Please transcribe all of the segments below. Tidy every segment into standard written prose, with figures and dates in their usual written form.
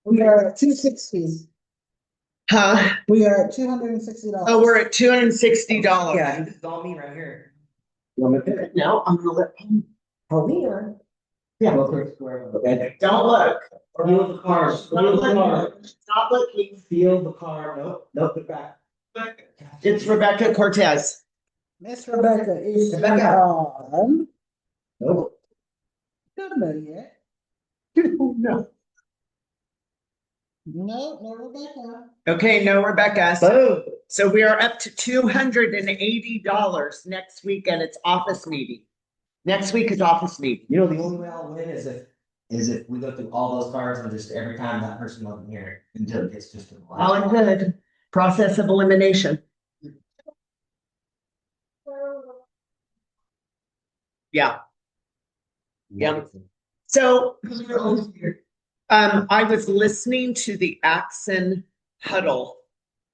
We are at 260. Huh? We are at $260. Oh, we're at $260. Yeah, this is all me right here. No, I'm gonna let Paulina. Yeah. Okay. Don't look. Feel the car. Feel the car. Stop looking. Feel the car. Nope. Nope. Put it back. It's Rebecca Cortez. Miss Rebecca is Rebecca. on. Nope. Don't know yet. No. No, no Rebecca. Okay, no Rebecca. Boom. So we are up to $280 next week and it's office meeting. Next week is office meeting. You know, the only way I'll win is if we go through all those cards and just every time that person wasn't here until it gets just to the All last. good. Process of elimination. Yeah. Yeah. So I was listening to the Axon huddle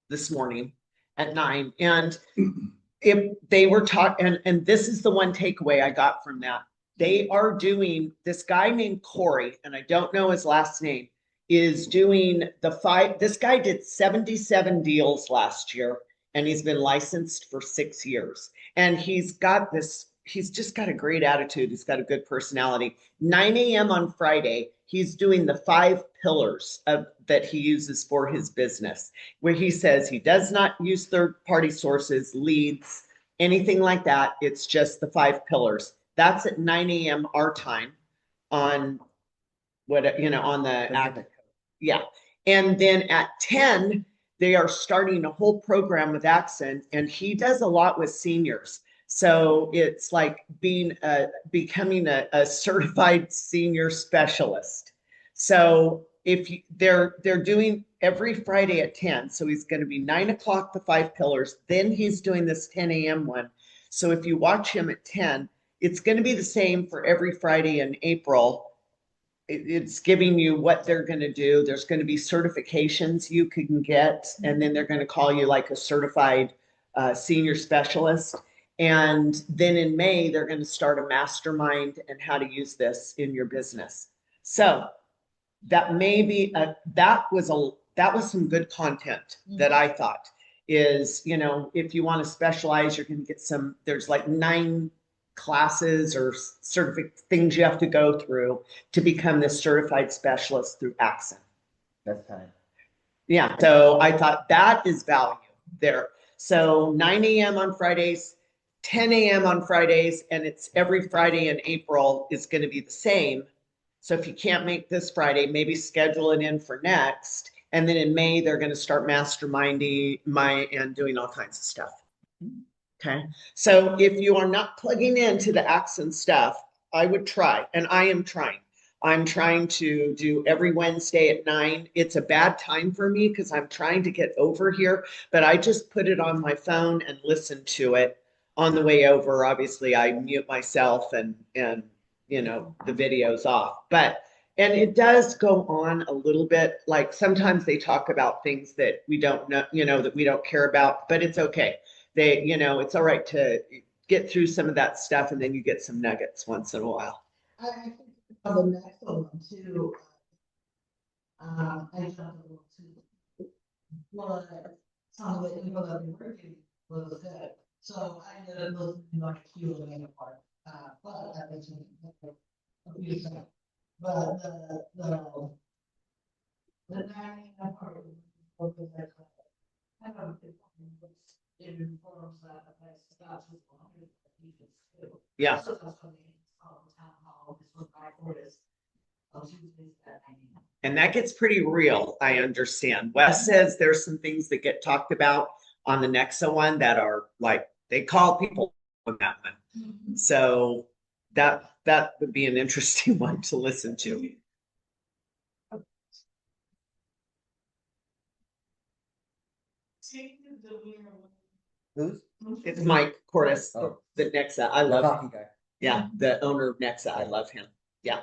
this morning at 9, and if they were talking, and this is the one takeaway I got from that. They are doing this guy named Corey, and I don't know his last name, is doing this guy did 77 deals last year, and he's been licensed for 6 years. And he's just got a great attitude. He's got a good personality. 9 a.m. on Friday, he's doing the 5 pillars that he uses for his business, where he says he does not use third-party sources, leads, anything like that. It's just the 5 pillars. That's at 9 a.m. our time on on the act. Yeah. And then at 10, they are starting a whole program with Axon, and he does a lot with seniors. So it's like becoming a certified senior specialist. So they're doing every Friday at 10. So he's going to be 9 o'clock, the 5 pillars. Then he's doing this 10 a.m. one. So if you watch him at 10, it's going to be the same for every Friday in April. It's giving you what they're going to do. There's going to be certifications you can get, and then they're going to call you like a certified senior specialist. And then in May, they're going to start a mastermind and how to use this in your business. So that may be that was some good content that I thought is, if you want to specialize, you're going to get there's like 9 classes or certificate things you have to go through to become this certified specialist through Axon. That's time. Yeah. So I thought that is value there. So 9 a.m. on Fridays, 10 a.m. on Fridays, and it's every Friday in April is going to be the same. So if you can't make this Friday, maybe schedule it in for next. And then in May, they're going to start masterminding and doing all kinds of stuff. Okay. So if you are not plugging into the Axon stuff, I would try, and I am trying. I'm trying to do every Wednesday at 9. It's a bad time for me because I'm trying to get over here, but I just put it on my phone and listen to it on the way over. Obviously, I mute myself and the video's off. And it does go on a little bit. Like sometimes they talk about things that we don't know, that we don't care about, but it's okay. It's all right to get through some of that stuff, and then you get some nuggets once in a while. I think the next one too. I jumped a little too. Well, some of the info that we were getting was good. So I ended up listening like a Q&A part. But I was a few seconds. But the 9 part was kind of it informs that I start with 100 people. Yeah. So that's what the town hall is what I for is Tuesdays at 9 a.m. And that gets pretty real, I understand. Wes says there's some things that get talked about on the Nexa one that are like, they call people on that one. Mm-hmm. So that would be an interesting one to listen to. Who's? It's Mike Cordes, Oh. the Nexa. I love him. Hockey guy. Yeah, the owner of Nexa. I love him. Yeah.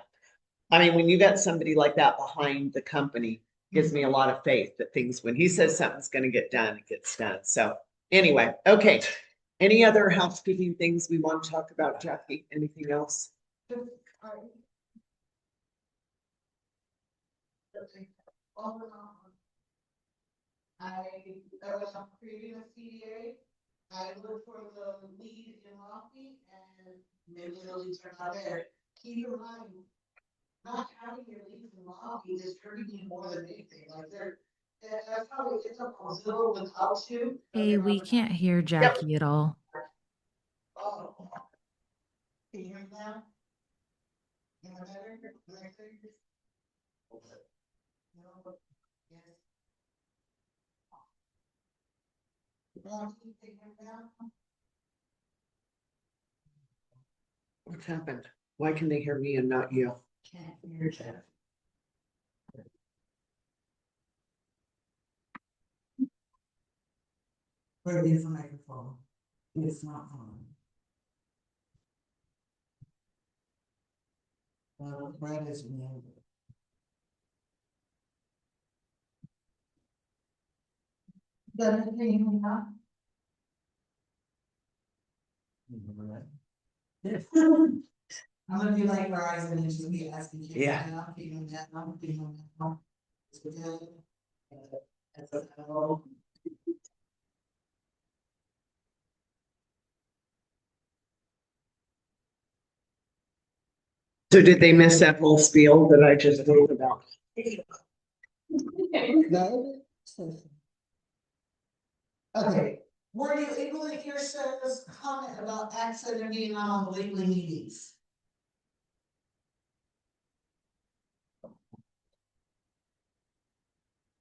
I mean, when you got somebody like that behind the company, gives me a lot of faith that when he says something's going to get done, it gets done. So anyway, okay. Any other housekeeping things we want to talk about, Jackie? Anything else? thing. Off and on. I was on previous CDA. I looked for the lead in Lofty and maybe the leads are not there. Keep in mind, not having your leads in Lofty is hurting you more than anything. Like that's how it gets up on Zillow without you. Hey, we can't hear Jackie at all. Oh. Can you hear me now? Am I better? No. Yes. Can you hear me now? What's happened? Why can they hear me and not you? Can't hear Jeff. Where is the microphone? It's not on. Brad is muted. Then can you hear me now? I'm gonna be like Verizon and just be asking you. Yeah. Now, can you hear me now? Can you hear me now? It's good. That's a hello. So did they miss that whole spiel that I just told about? No. Okay, were you able to hear Sarah's comment about accent and being on the weekly meetings?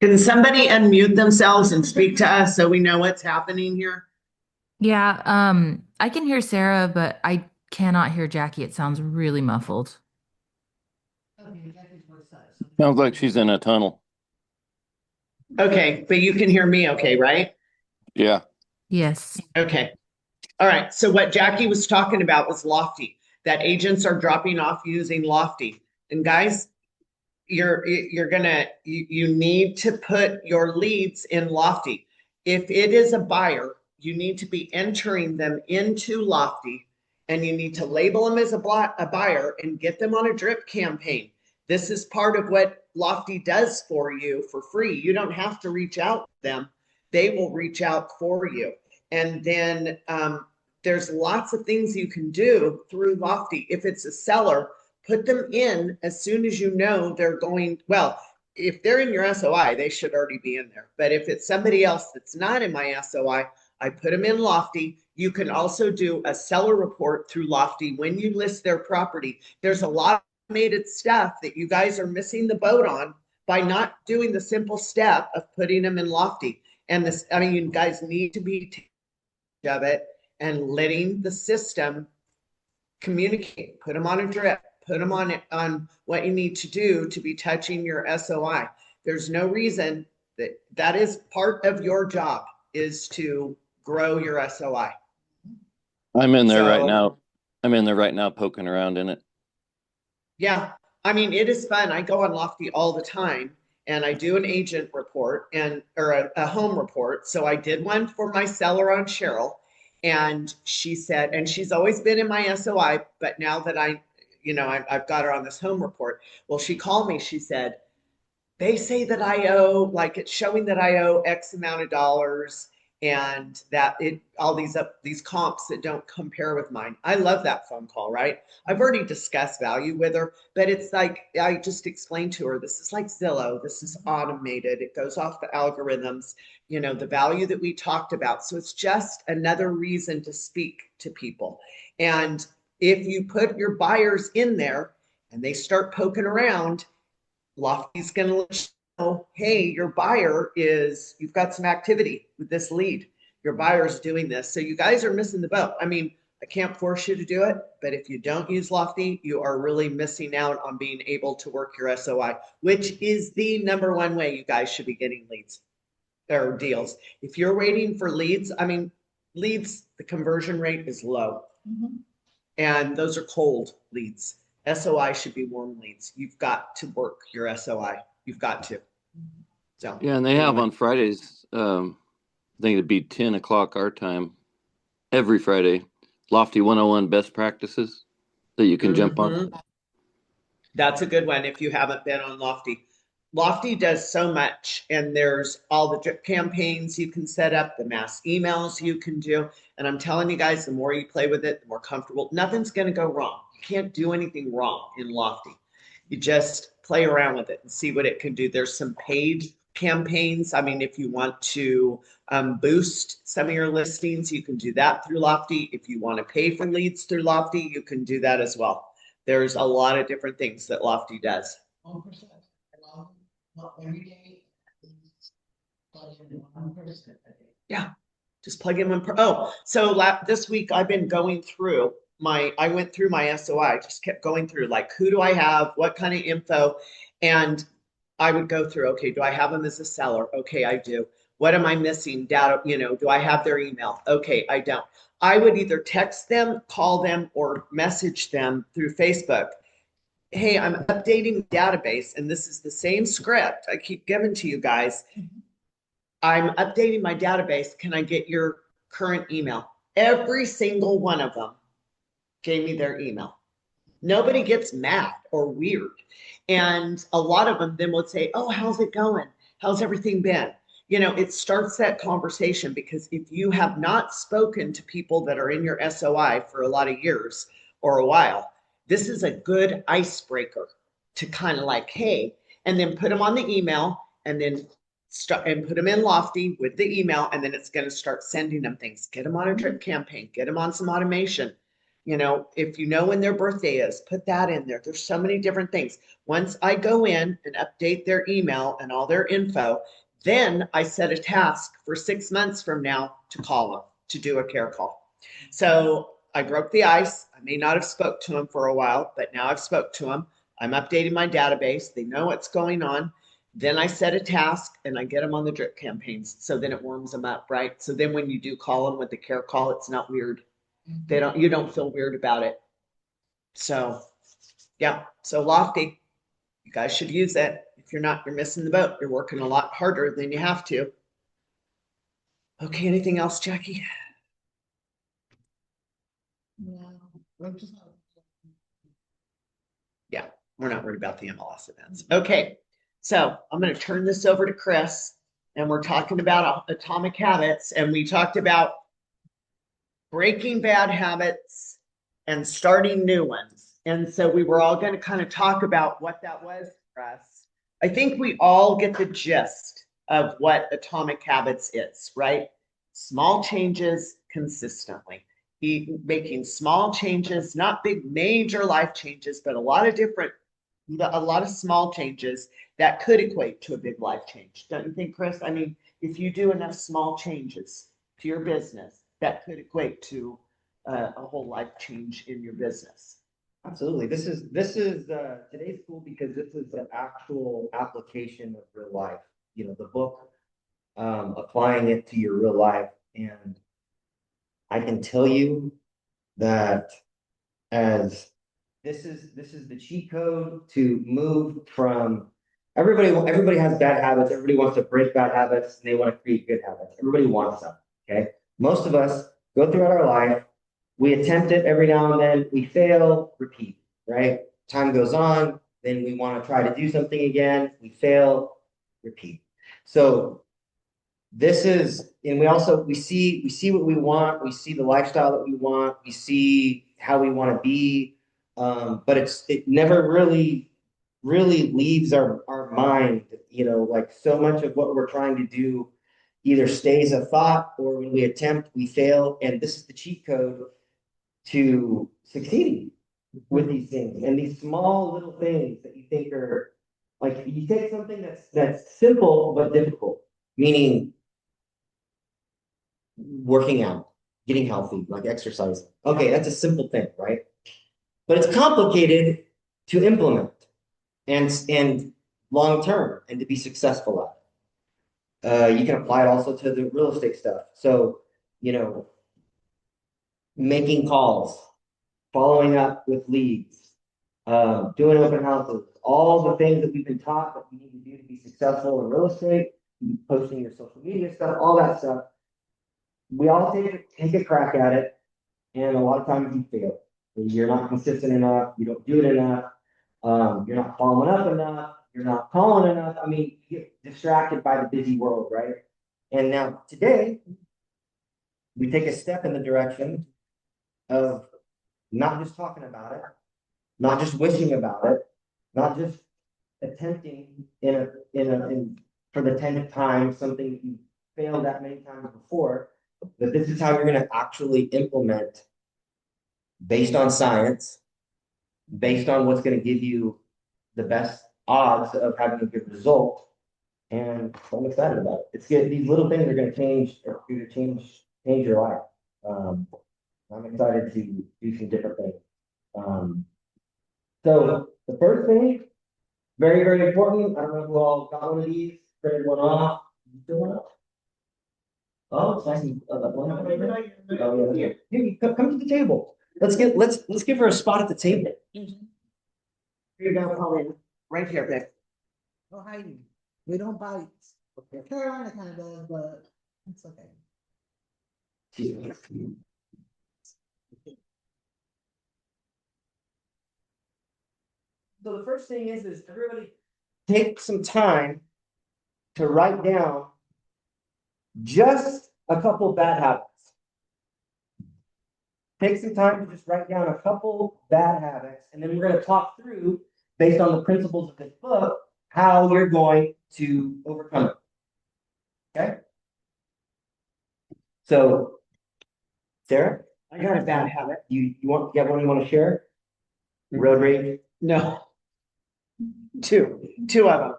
Can somebody unmute themselves and speak to us so we know what's happening here? Yeah, I can hear Sarah, but I cannot hear Jackie. It sounds really muffled. Okay, Jackie's voice out. Sounds like she's in a tunnel. Okay, but you can hear me okay, right? Yeah. Yes. Okay. All right. So what Jackie was talking about was Lofty, that agents are dropping off using Lofty. And guys, you need to put your leads in Lofty. If it is a buyer, you need to be entering them into Lofty and you need to label them as a buyer and get them on a drip campaign. This is part of what Lofty does for you for free. You don't have to reach out to them. They will reach out for you. And then there's lots of things you can do through Lofty. If it's a seller, put them in as soon as you know they're going, well, if they're in your SOI, they should already be in there. But if it's somebody else that's not in my SOI, I put them in Lofty. You can also do a seller report through Lofty when you list their property. There's a lot of automated stuff that you guys are missing the boat on by not doing the simple step of putting them in Lofty. And this, I mean, you guys need to be of it and letting the system communicate, put them on a drip, put them on what you need to do to be touching your SOI. There's no reason that is part of your job is to grow your SOI. I'm in there right now. I'm in there right now poking around in it. Yeah. I mean, it is fun. I go on Lofty all the time and I do an agent report or a home report. So I did one for my seller on Cheryl. And she said, and she's always been in my SOI, but now that I've got her on this home report. Well, she called me, she said, they say that I owe, like it's showing that I owe X amount of dollars and that all these comps that don't compare with mine. I love that phone call, right? I've already discussed value with her, but it's like, I just explained to her, this is like Zillow, this is automated. It goes off the algorithms, the value that we talked about. So it's just another reason to speak to people. And if you put your buyers in there and they start poking around, Lofty's going to let you know, hey, your buyer you've got some activity with this lead. Your buyer's doing this. So you guys are missing the boat. I mean, I can't force you to do it, but if you don't use Lofty, you are really missing out on being able to work your SOI, which is the number one way you guys should be getting leads or deals. If you're waiting for leads, leads, the conversion rate is low. Mm-hmm. And those are cold leads. SOI should be warm leads. You've got to work your SOI. You've got to. So yeah, and they have on Fridays, I think it'd be 10 o'clock our time, every Friday, Lofty 101 best practices that you can jump on. That's a good one if you haven't been on Lofty. Lofty does so much, and there's all the drip campaigns you can set up, the mass emails you can do. And I'm telling you guys, the more you play with it, the more comfortable. Nothing's going to go wrong. You can't do anything wrong in Lofty. You just play around with it and see what it can do. There's some paid campaigns. I mean, if you want to boost some of your listings, you can do that through Lofty. If you want to pay for leads through Lofty, you can do that as well. There's a lot of different things that Lofty does. 1%. Not every day. Plug in 1%. Yeah, just plug in one. So this week I've been going through I went through my SOI. I just kept going through like, who do I have? What kind of info? And I would go through, okay, do I have them as a seller? Okay, I do. What am I missing? Data, do I have their email? Okay, I don't. I would either text them, call them, or message them through Facebook. Hey, I'm updating the database, and this is the same script I keep giving to you guys. I'm updating my database. Can I get your current email? Every single one of them gave me their email. Nobody gets mad or weird. And a lot of them then would say, oh, how's it going? How's everything been? It starts that conversation, because if you have not spoken to people that are in your SOI for a lot of years or a while, this is a good icebreaker to kind of like, hey, and then put them on the email, and then start and put them in Lofty with the email, and then it's going to start sending them things. Get them on a drip campaign, get them on some automation. If you know when their birthday is, put that in there. There's so many different things. Once I go in and update their email and all their info, then I set a task for 6 months from now to call them, to do a care call. So I broke the ice. I may not have spoke to them for a while, but now I've spoke to them. I'm updating my database. They know what's going on. Then I set a task and I get them on the drip campaigns. So then it warms them up, right? So then when you do call them with the care call, it's not weird. You don't feel weird about it. So yeah, so Lofty, you guys should use it. If you're not, you're missing the boat. You're working a lot harder than you have to. Okay, anything else, Jackie? No, we're just not. Yeah, we're not worried about the MLS events. Okay, so I'm going to turn this over to Chris, and we're talking about atomic habits, and we talked about breaking bad habits and starting new ones. And so we were all going to kind of talk about what that was for us. I think we all get the gist of what atomic habits is, right? Small changes consistently. Making small changes, not big major life changes, but a lot of small changes that could equate to a big life change. Don't you think, Chris? I mean, if you do enough small changes to your business, that could equate to a whole life change in your business. Absolutely. This is today's cool because this is the actual application of real life. The book, applying it to your real life. And I can tell you that as this is the cheat code to move from everybody has bad habits. Everybody wants to break bad habits, and they want to create good habits. Everybody wants them. Okay. Most of us go throughout our life. We attempt it every now and then. We fail, repeat, right? Time goes on. Then we want to try to do something again. We fail, repeat. So this is, and we see what we want. We see the lifestyle that we want. We see how we want to be. But it never really leaves our mind. Like so much of what we're trying to do either stays a thought, or when we attempt, we fail. And this is the cheat code to succeeding with these things. And these small little things that you think are like, you take something that's simple but difficult, meaning working out, getting healthy, like exercise. Okay, that's a simple thing, right? But it's complicated to implement and long term and to be successful at. You can apply it also to the real estate stuff. So, making calls, following up with leads, doing open houses, all the things that we've been taught that we need to do to be successful in real estate, posting your social media stuff, all that stuff. We all take a crack at it, and a lot of times you fail. You're not consistent enough. You don't do it enough. You're not following up enough. you're not calling enough. I mean, you get distracted by the busy world, right? And now today, we take a step in the direction of not just talking about it, not just wishing about it, not just attempting for the 10th time something that you failed that many times before, but this is how you're going to actually implement based on science, based on what's going to give you the best odds of having a good result. And I'm excited about it. It's good. These little things are going to change your life. I'm excited to do some different things. So the first thing, very, very important. I don't know who all got one of these, printed one off. You still want it? Oh, it's nice. Oh, yeah. Here, come to the table. Let's give her a spot at the table. Here you go, Pauline, right here, Vic. Oh, Heidi, we don't bite. Carolina kind of does, but it's okay. So the first thing is everybody take some time to write down just a couple bad habits. Take some time to just write down a couple bad habits, and then we're going to talk through, based on the principles of this book, how you're going to overcome it. Okay? So, Sarah, I got a bad habit. you have one you want to share? Road rage? No. Two of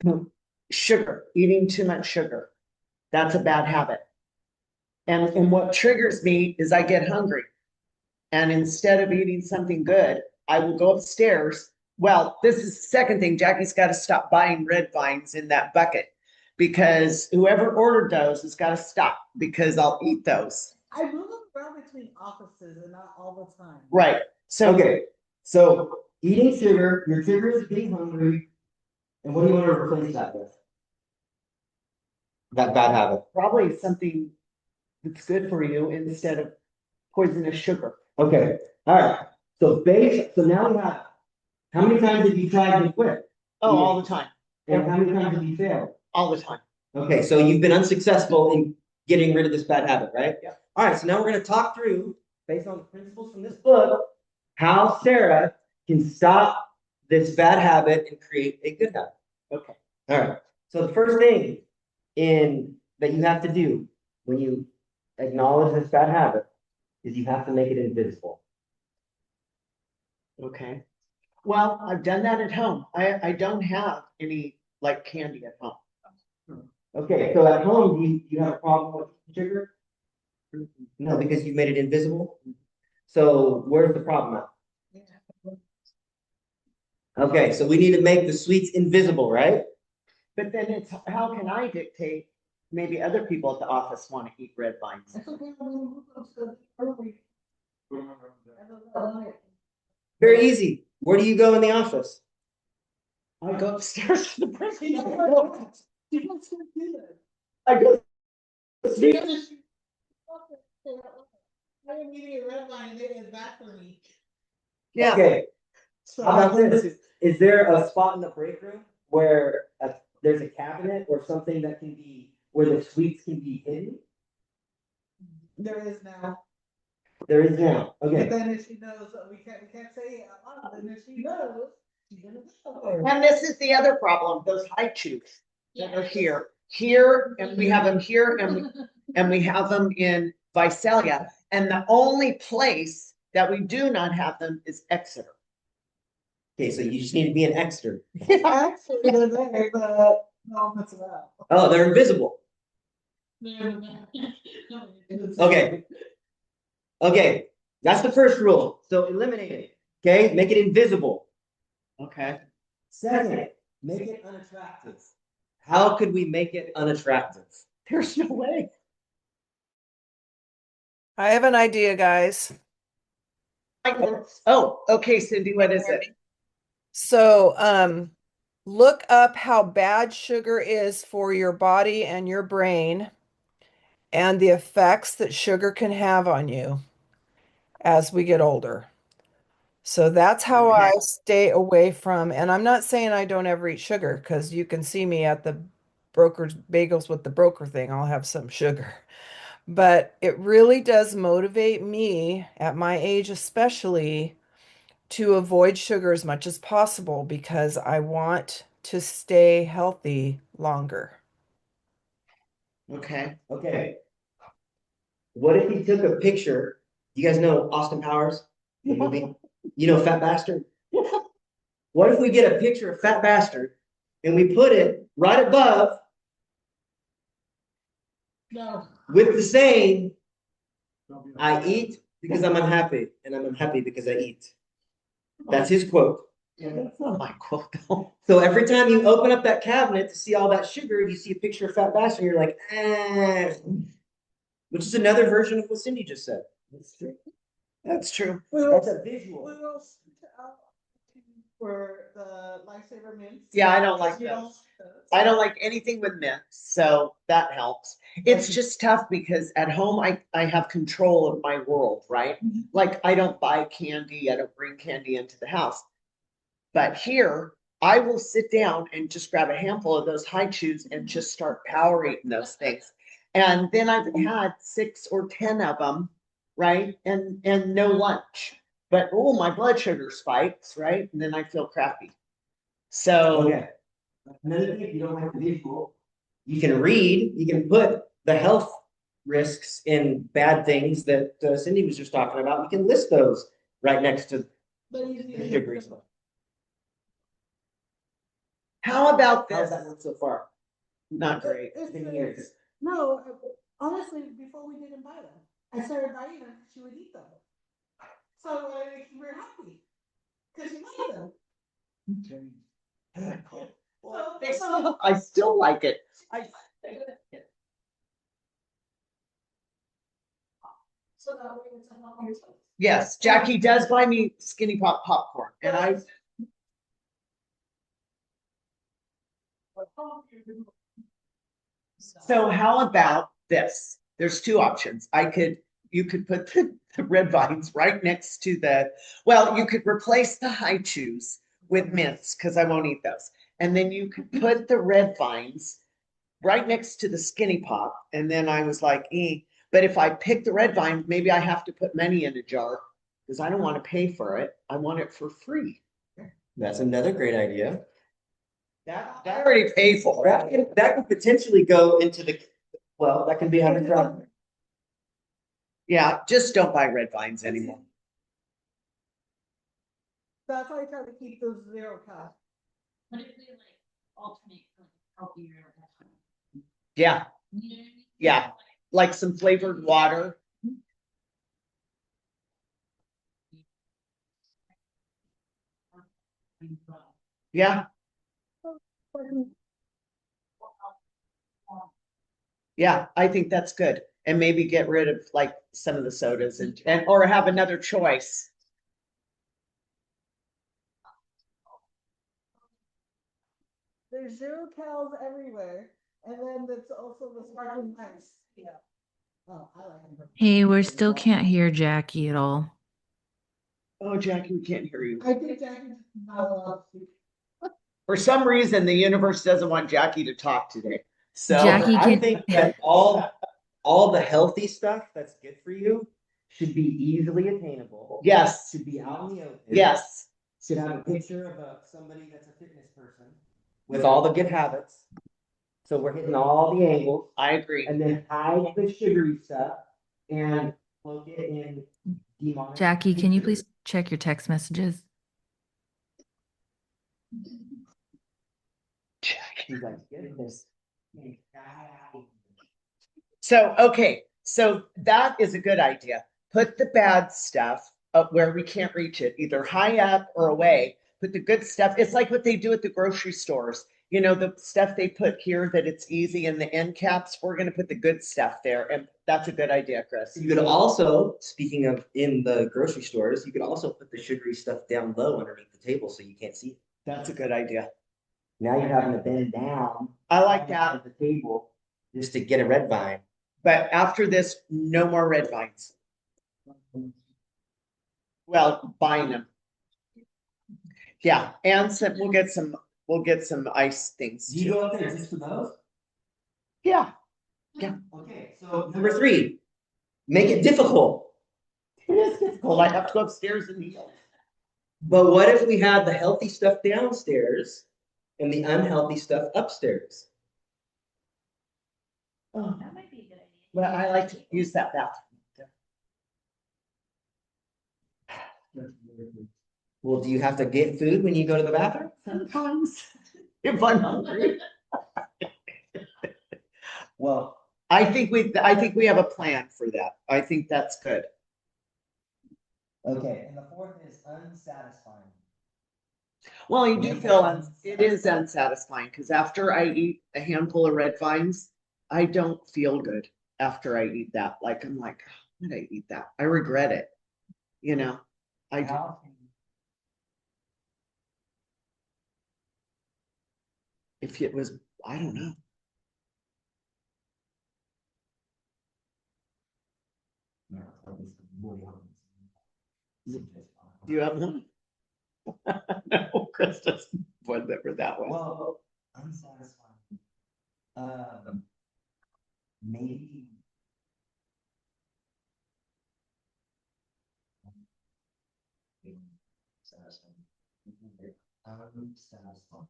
them. Sugar, eating too much sugar. That's a bad habit. And what triggers me is I get hungry. And instead of eating something good, I will go upstairs. Well, this is the second thing. Jackie's got to stop buying red vines in that bucket because whoever ordered those has got to stop because I'll eat those. I move around between offices and not all the time. Right. So Okay, so eating sugar, your sugar is getting hungry, and what do you want to replace that with? That bad habit. probably something that's good for you instead of poisonous sugar. Okay, all right. So now we have, how many times have you tried to quit? Oh, all the time. And how many times have you failed? All the time. Okay, so you've been unsuccessful in getting rid of this bad habit, right? Yeah. All right, so now we're going to talk through, based on the principles from this book, how Sarah can stop this bad habit and create a good habit. Okay. All right. So the first thing that you have to do when you acknowledge this bad habit is you have to make it invisible. Okay. Well, I've done that at home. I don't have any like candy at home. Okay, so at home, do you have a problem with sugar? No, because you made it invisible. So where's the problem at? Okay, so we need to make the sweets invisible, right? But then it's how can I dictate? Maybe other people at the office want to eat red vines. It's okay, I'm gonna move upstairs early. Very easy. Where do you go in the office? I go upstairs to the president. You don't do that. I go. I didn't give you a red line, it is back for me. Yeah. Okay, So how about this? Is there a spot in the break room where there's a cabinet or something that can be, where the sweets can be hidden? There is now, There is now. but Okay. then if she knows, we can't say, then if she knows, she's gonna know. And this is the other problem, those high chews that are here, and we have them here, and we have them in Visalia. And the only place that we do not have them is Exeter. Okay, so you just need to be an Exeter. Actually, they're there, but no, that's about. Oh, they're invisible. Okay. Okay, that's the first rule. So eliminate it. Okay, make it invisible. Okay. Second, make it unattractive. How could we make it unattractive? There's no way. I have an idea, guys. Oh, okay, Cindy, what is it? So, look up how bad sugar is for your body and your brain and the effects that sugar can have on you as we get older. So that's how I Okay. stay away from, and I'm not saying I don't ever eat sugar because you can see me at the broker's bagels with the broker thing. I'll have some sugar. But it really does motivate me at my age, especially to avoid sugar as much as possible because I want to stay healthy longer. Okay. Okay. What if you took a picture? You guys know Austin Powers, the movie? You know Fat Bastard? What if we get a picture of Fat Bastard and we put it right above No. with the saying, I eat because I'm unhappy, and I'm unhappy because I eat. That's his quote. Yeah, that's not my quote though. So every time you open up that cabinet to see all that sugar, you see a picture of Fat Bastard, and you're like, which is another version of what Cindy just said. That's true. That's a visual. We will for the lifesaver mints. Yeah, I don't like You don't those. like those. I don't like anything with mints, so that helps. It's just tough because at home I have control of my world, right? Like I don't buy candy, I don't bring candy into the house. But here, I will sit down and just grab a handful of those high chews and just start power eating those things. And then I've had 6 or 10 of them, right? And no lunch. But oh, my blood sugar spikes, right? And then I feel crappy. So Okay. Another thing, if you don't like the visual, you can read, you can put the health risks in bad things that Cindy was just talking about. You can list those right next to But you the see. sugary stuff. how about How's this? that work so far? Not great. It's 10 the- years. No, honestly, before we didn't buy them, I started buying them, she would eat them. So we're happy. Cause you like them. I still like it. So that way it's a lot more fun. Yes, Jackie does buy me Skinny Pop popcorn and I, so how about this? There's 2 options. You could put the red vines right next to well, you could replace the high chews with mints because I won't eat those. And then you could put the red vines right next to the Skinny Pop. And then I was like, but if I pick the red vine, maybe I have to put money in a jar because I don't want to pay for it. I want it for free. That's another great idea. I already paid for it. That could potentially go into that can be $100. Yeah, just don't buy red vines anymore. That's why I try to keep those 0 cost. But if they like alternate like healthier. Yeah, You know what I mean? yeah, like some flavored water. Yeah, yeah, I think that's good. And maybe get rid of like some of the sodas and or have another choice. There's 0 calories everywhere, and then that's also the sparkling ice. Yeah. Oh, I like them. Hey, we still can't hear Jackie at all. Oh, Jackie, we can't hear you. I think Jackie's not allowed to. For some reason, the universe doesn't want Jackie to talk today. So Jackie, I can- think that all the healthy stuff that's good for you should be easily attainable. yes, Should be out in the open. yes, Should have a picture of somebody that's a fitness person with all the good habits. So we're hitting all the angles, I agree. and then hide the sugary stuff and cloak it in demonic. Jackie, can you please check your text messages? She's like, goodness. So, okay, so that is a good idea. Put the bad stuff up where we can't reach it, either high up or away. Put the good stuff. It's like what they do at the grocery stores. You know, the stuff they put here that it's easy in the end caps. We're going to put the good stuff there. And that's a good idea, Chris. You could also, speaking of in the grocery stores, you could also put the sugary stuff down low underneath the table so you can't see it. That's a good idea. Now you're having to bend down I like that. at the table just to get a red vine. But after this, no more red vines. Well, buying them. Yeah, and we'll get some ice things Do you too. go up there just for those? Yeah, Okay, so number 3, make it difficult. it is difficult. I have to go upstairs and kneel. But what if we had the healthy stuff downstairs and the unhealthy stuff upstairs? Oh, That might be a good idea. but I like to use that bathroom. Well, do you have to get food when you go to the bathroom? Sometimes, if I'm hungry. Well, I think we have a plan for that. I think that's good. okay, and the 4th is unsatisfying. Well, you do feel, it is unsatisfying, because after I eat a handful of red vines, I don't feel good after I eat that. Like, I'm like, "Oh, why did I eat that? I regret it. You know, I do. If it was, I don't know. Do you have one? No, Chris doesn't, whatever that was. Well, unsatisfying. Maybe. Satisfying. Unsatisfying.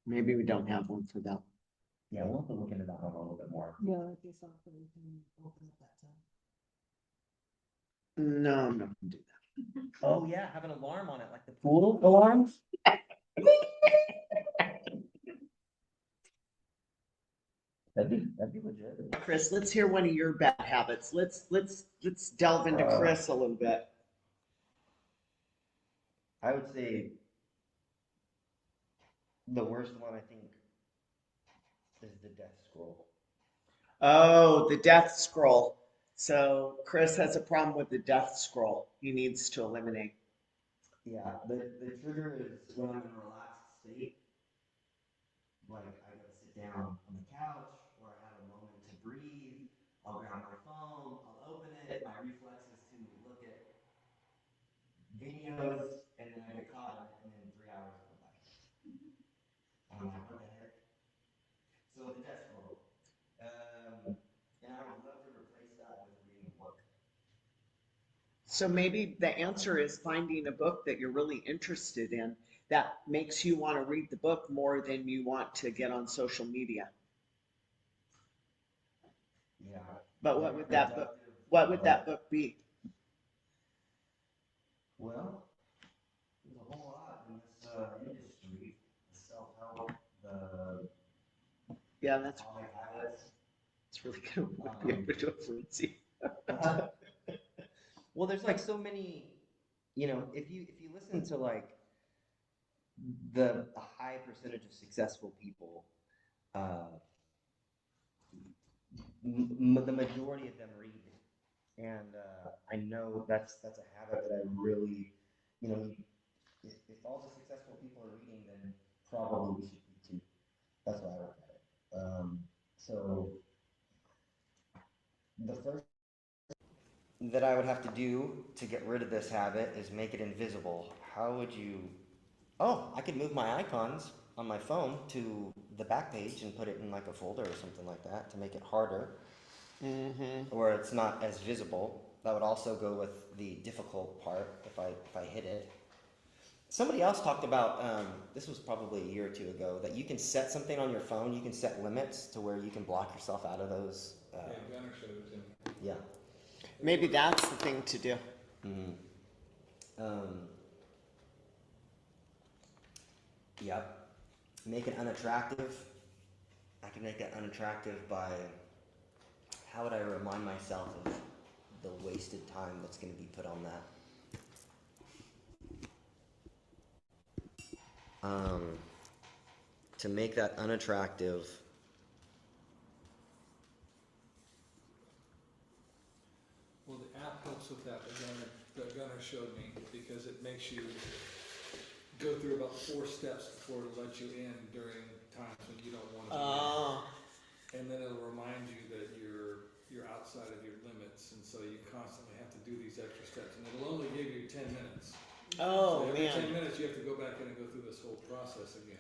Maybe we don't have one for that. Yeah, we'll have to look into that one a little bit more. Yeah, like you saw, so we can open up that time. No, I'm not gonna do that. Oh, yeah, have an alarm on it, like the pool alarms? That'd be legit. Chris, let's hear one of your bad habits. Let's delve into Chris a little bit. I would say the worst one, I think, is the death scroll. Oh, the death scroll. So Chris has a problem with the death scroll. He needs to eliminate. Yeah, the trigger is when I'm in a relaxed state. Like I gotta sit down on the couch or I have a moment to breathe. I'll grab my phone, I'll open it. My reflex is to look at videos and then I get caught in it and then 3 hours go by. I'm like, what the heck? So the death scroll. And I would love to replace that with reading a book. So maybe the answer is finding a book that you're really interested in that makes you want to read the book more than you want to get on social media. Yeah. But what would that book be? Well, there's a whole lot in this industry, the self-help, the Yeah, that's atomic habits. it's really good. Would be able to influence you. Well, there's like so many, you know, if you listen to like the high percentage of successful people, the majority of them read, and I know that's a habit that I really, you know, if all the successful people are reading, then probably we should be too. That's why I look at it. So the first that I would have to do to get rid of this habit is make it invisible. How would you? Oh, I could move my icons on my phone to the back page and put it in like a folder or something like that to make it harder, where it's not as visible. That would also go with the difficult part if I hit it. Somebody else talked about, this was probably a year or two ago, that you can set something on your phone, you can set limits to where you can block yourself out of those. Yeah, Gunner showed it to me. Yeah. Maybe that's the thing to do. Yep. Make it unattractive. I can make it unattractive by, how would I remind myself of the wasted time that's going to be put on that? To make that unattractive, Well, the app helps with that Gunner showed me, because it makes you go through about 4 steps before it'll let you in during times when you don't want to be in. And then it'll remind you that you're outside of your limits, and so you constantly have to do these extra steps, and it'll only give you 10 minutes. Oh, So every 10 man. minutes, you have to go back in and go through this whole process again.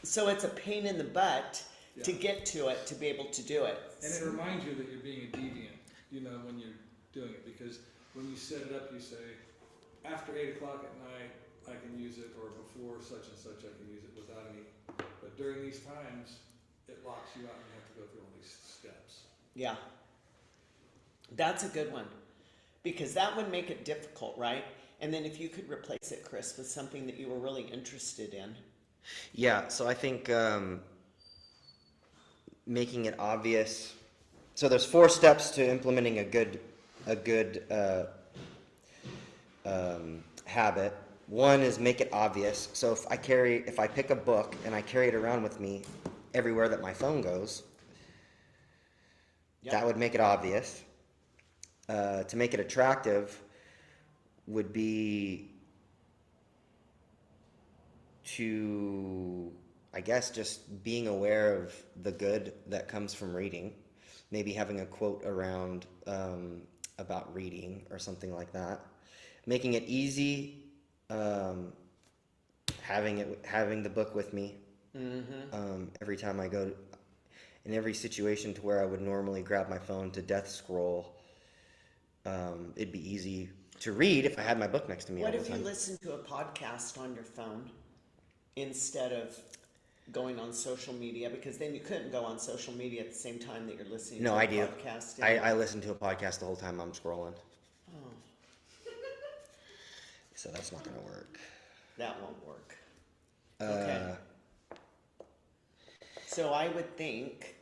So it's a pain in the butt to Yeah. get to it, to be able to do it. And it reminds you that you're being a deviant, you know, when you're doing it, because when you set it up, you say, after 8 o'clock at night, I can use it, or before such and such, I can use it without any, but during these times, it locks you out and you have to go through all these steps. Yeah. That's a good one. Because that would make it difficult, right? And then if you could replace it, Chris, with something that you were really interested in. Yeah, so I think making it obvious. So there's 4 steps to implementing a good habit. One is make it obvious. So if I pick a book and I carry it around with me everywhere that my phone goes, that would make it obvious. To make it attractive would be to, I guess, just being aware of the good that comes from reading. Maybe having a quote around about reading or something like that. Making it easy, having the book with me every time I go, in every situation to where I would normally grab my phone to death scroll. It'd be easy to read if I had my book next to me all What the if you time. listen to a podcast on your phone instead of going on social media? Because then you couldn't go on social media at the same time that you're listening No, to a I do. podcast. I listen to a podcast the whole time I'm scrolling, Oh, so that's not gonna work. that won't work. Uh, Okay. So I would think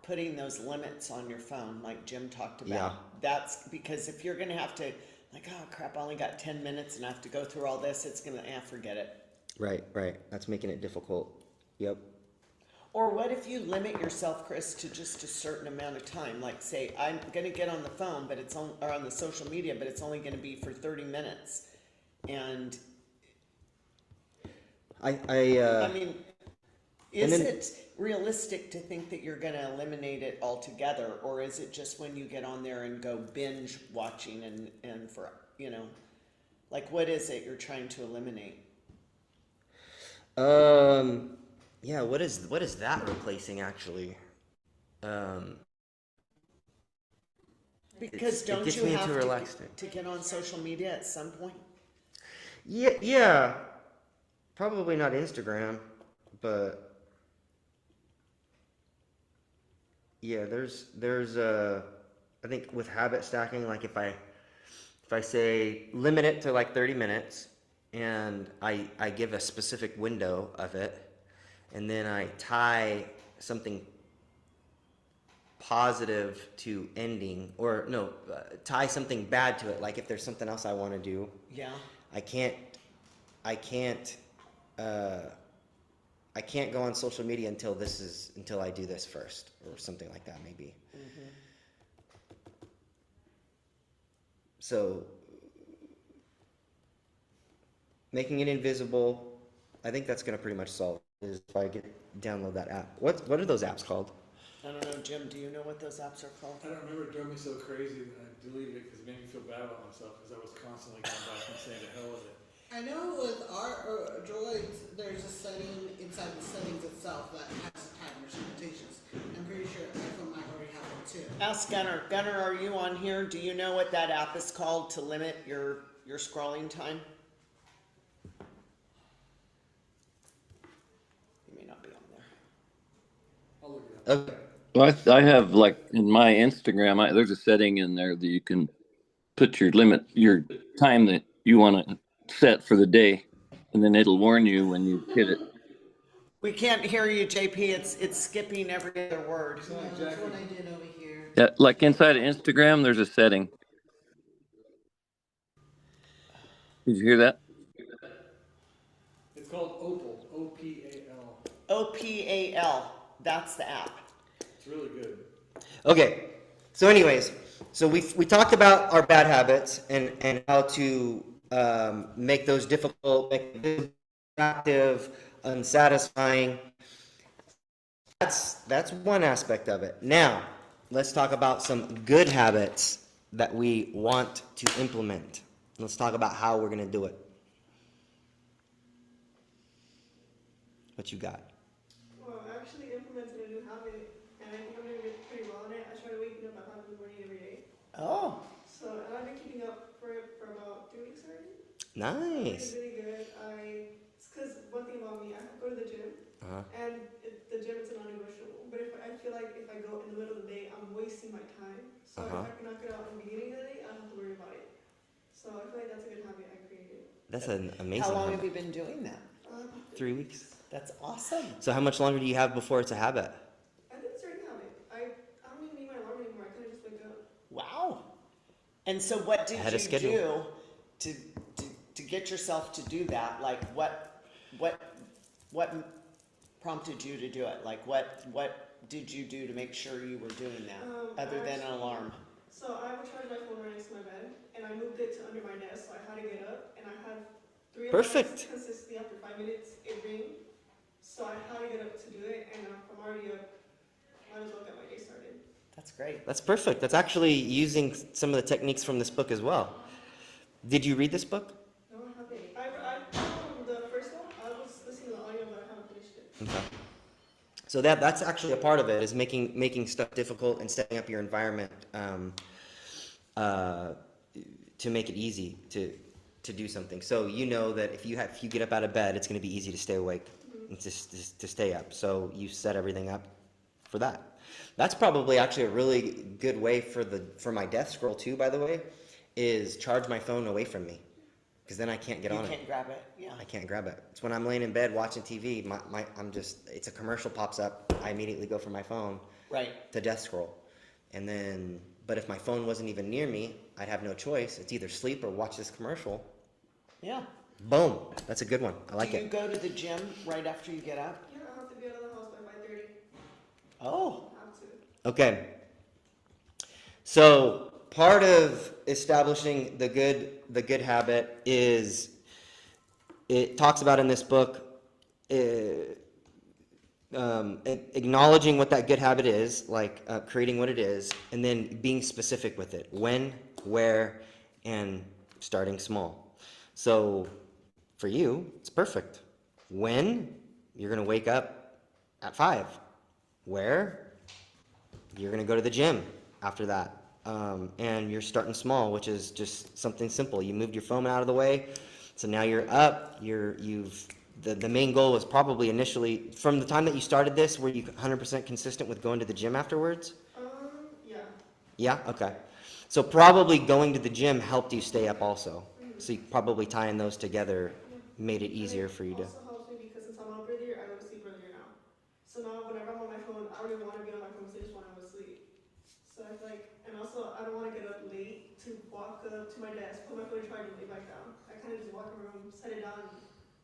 putting those limits on your phone, like Jim talked about, Yeah. that's because if you're gonna have to, like, oh crap, I only got 10 minutes and I have to go through all this, it's gonna, forget it. Right. That's making it difficult. Yep. Or what if you limit yourself, Chris, to just a certain amount of time? Like, say, I'm gonna get on the phone, but or on the social media, but it's only gonna be for 30 minutes. And I mean, is then- it realistic to think that you're gonna eliminate it altogether, or is it just when you get on there and go binge watching and for, you know, like, what is it you're trying to eliminate? Yeah, what is that replacing actually? Because it don't gets you me have into a to, relaxed state. to get on social media at some point? Yeah. Probably not Instagram, but yeah, there's I think with habit stacking, like if I say limit it to like 30 minutes and I give a specific window of it, and then I tie something positive to ending, or no, tie something bad to it. Like if there's something else I want to do, Yeah. I can't go on social media until I do this first, or something like that, maybe. So making it invisible, I think that's gonna pretty much solve it, is if I download that app. What are those apps called? I don't know, Jim, do you know what those apps are called? I don't remember, it drove me so crazy that I deleted it because it made me feel bad about myself because I was constantly going back and saying to hell with it. I know with our droids, there's a setting inside the settings itself that has timers and limitations. I'm pretty sure iPhone might already have one too. Ask Gunnar. Gunnar, are you on here? Do you know what that app is called to limit your scrolling time? You may not be on there. I'll look it up. Okay. Well, I have, like, in my Instagram, there's a setting in there that you can put your time that you want to set for the day, and then it'll warn you when you hit it. We can't hear you, JP. It's skipping every other word. It's not That's exactly. what I did over here. Yeah, like inside of Instagram, there's a setting. Did you hear that? It's called Opal, O-P-A-L. OPAL. That's the app. It's really good. Okay. So anyways, so we talked about our bad habits and how to make those difficult, make them attractive, unsatisfying. That's one aspect of it. Now, let's talk about some good habits that we want to implement. Let's talk about how we're going to do it. What you got? Well, I actually implemented a new habit, and I think I'm doing pretty well on it. I started waking up at 5 in the morning every day. Oh, So, and I've been keeping up for it for about 3 weeks already. Nice. It's really good. It's because one thing about me, I go to the gym, and the gym is a non-negotiable. But if I feel like if I go in the middle of the day, I'm wasting my time. So if I can knock it out in the beginning of the day, I don't have to worry about it. So I feel like that's a good habit I created. That's an amazing How long have habit. you been doing that? 3 weeks. That's awesome. So how much longer do you have before it's a habit? I think it's a certain habit. I don't even need my alarm anymore. I kind of just wake up. Wow. And so what did Ahead of you schedule. do to get yourself to do that? Like what prompted you to do it? Like what did you do to make sure you were doing that other than an alarm? So I would charge my phone right next to my bed, and I moved it to under my desk, so I had to get up, and I had 3 Perfect. alarms consistently after 5 minutes, it rang. So I had to get up to do it, and if I'm already up, might as well get my day started. That's great. That's perfect. That's actually using some of the techniques from this book as well. Did you read this book? No, I haven't. The first one, I was listening to the audio, but I haven't finished it. Okay. So that's actually a part of it, is making stuff difficult and setting up your environment to make it easy to do something. So you know that if you get up out of bed, it's going to be easy to stay awake and to stay up. So you set everything up for that. That's probably actually a really good way for my death scroll too, by the way, is charge my phone away from me, because then I can't get on You it. can't grab it. Yeah. I can't grab it. It's when I'm laying in bed watching TV, it's a commercial pops up, I immediately go for my phone Right. to death scroll. And then, but if my phone wasn't even near me, I'd have no choice. It's either sleep or watch this commercial. Yeah. Boom. That's a good one. I like Do you it. go to the gym right after you get up? Yeah, I have to be out of the house by 5:30. Oh. I have to. Okay. So part of establishing the good habit is, it talks about in this book, acknowledging what that good habit is, like creating what it is, and then being specific with it. When, where, and starting small. So for you, it's perfect. When, you're going to wake up at 5. Where, you're going to go to the gym after that. And you're starting small, which is just something simple. You moved your phone out of the way, so now you're up. The main goal was probably initially, from the time that you started this, were you 100% consistent with going to the gym afterwards? Yeah. Yeah? Okay. So probably going to the gym helped you stay up also. So you probably tying those together made it easier for you to... It also helps me because since I'm up earlier, I go to sleep earlier now. So now whenever I'm on my phone, I don't even want to be on my phone, so I just want to go to sleep. So I feel like, and also I don't want to get up late to walk up to my desk, put my phone in charge, and lay back down. I kind of just walk around, set it down, and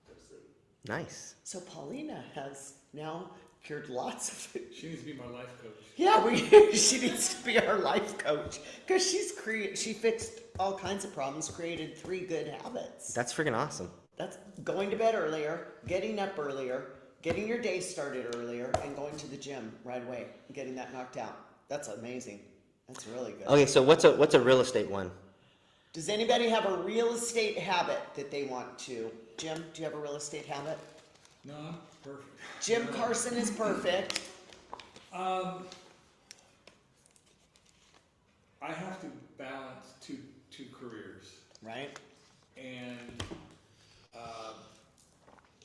go to sleep. Nice. So Paulina has now cured lots of it. She needs to be my life coach. Yeah, she needs to be our life coach because she fixed all kinds of problems, created 3 good habits. That's freaking awesome. That's going to bed earlier, getting up earlier, getting your day started earlier, and going to the gym right away, and getting that knocked out. That's amazing. That's really good. Okay, so what's a real estate one? Does anybody have a real estate habit that they want to? Jim, do you have a real estate habit? No, I'm perfect. Jim Carson is perfect. I have to balance two careers, Right? and